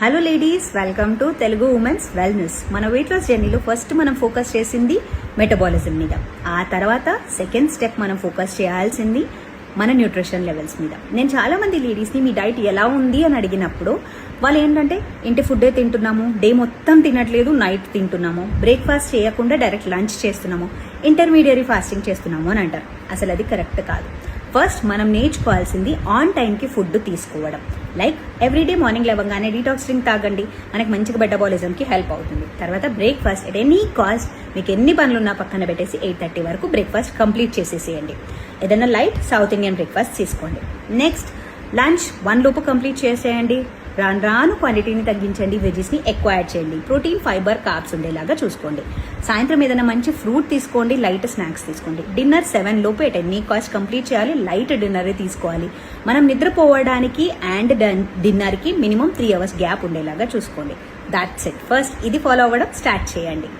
Hello ladies, welcome to Telugu women's wellness. మన weight loss జర్నీలో first మనం ఫోకస్ చేసింది మెటబాలిజం మీద. ఆ తర్వాత సెకండ్ స్టెప్ మనం ఫోకస్ చేయాల్సింది మన న్యూట్రిషన్ లెవెల్స్ మీద. నేను చాలా మంది లేడీస్ని మీ డైట్ ఎలా ఉంది అని అడిగినప్పుడు వాళ్ళు ఏంటంటే ఇంటి ఫుడ్డే తింటున్నాము, డే మొత్తం తినట్లేదు, నైట్ తింటున్నాము, బ్రేక్ఫాస్ట్ చేయకుండా డైరెక్ట్ లంచ్ చేస్తున్నాము, ఇంటర్మీడియరీ ఫాస్టింగ్ చేస్తున్నాము అని అంటారు. అసలు అది కరెక్ట్ కాదు. ఫస్ట్ మనం నేర్చుకోవాల్సింది ఆన్ టైంకి ఫుడ్ తీసుకోవడం. లైక్ ఎవ్రీడే మార్నింగ్ లేవగానే డీటాక్స్ డ్రింక్ తాగండి, మనకి మంచిగా మెటబాలిజంకి హెల్ప్ అవుతుంది. తర్వాత బ్రేక్ఫాస్ట్ ఎట్ ఎనీ కాస్ట్, మీకు ఎన్ని పనులున్నా పక్కన పెట్టేసి 8:30 వరకు బ్రేక్ఫాస్ట్ కంప్లీట్ చేసేసేయండి. ఏదైనా లైట్ సౌత్ ఇండియన్ బ్రేక్ఫాస్ట్ తీసుకోండి. నెక్స్ట్ లంచ్ 1 లోపు కంప్లీట్ చేసేయండి. రాను క్వాంటిటీని తగ్గించండి, వెజెస్ని ఎక్కువ యాడ్ చేయండి, ప్రోటీన్, ఫైబర్, కార్బ్స్ ఉండేలాగా చూసుకోండి. సాయంత్రం ఏదైనా మంచి ఫ్రూట్ తీసుకోండి, లైట్ స్నాక్స్ తీసుకోండి. డిన్నర్ 7 లోపు ఎట్ ఎనీ కాస్ట్ కంప్లీట్ చేయాలి, లైట్ డిన్నర్ తీసుకోవాలి. మనం నిద్రపోవడానికి అండ్ డిన్నర్కి మినిమం 3 hours గ్యాప్ ఉండేలాగా చూసుకోండి. That's it. ఫస్ట్ ఇది ఫాలో అవ్వడం స్టార్ట్ చేయండి.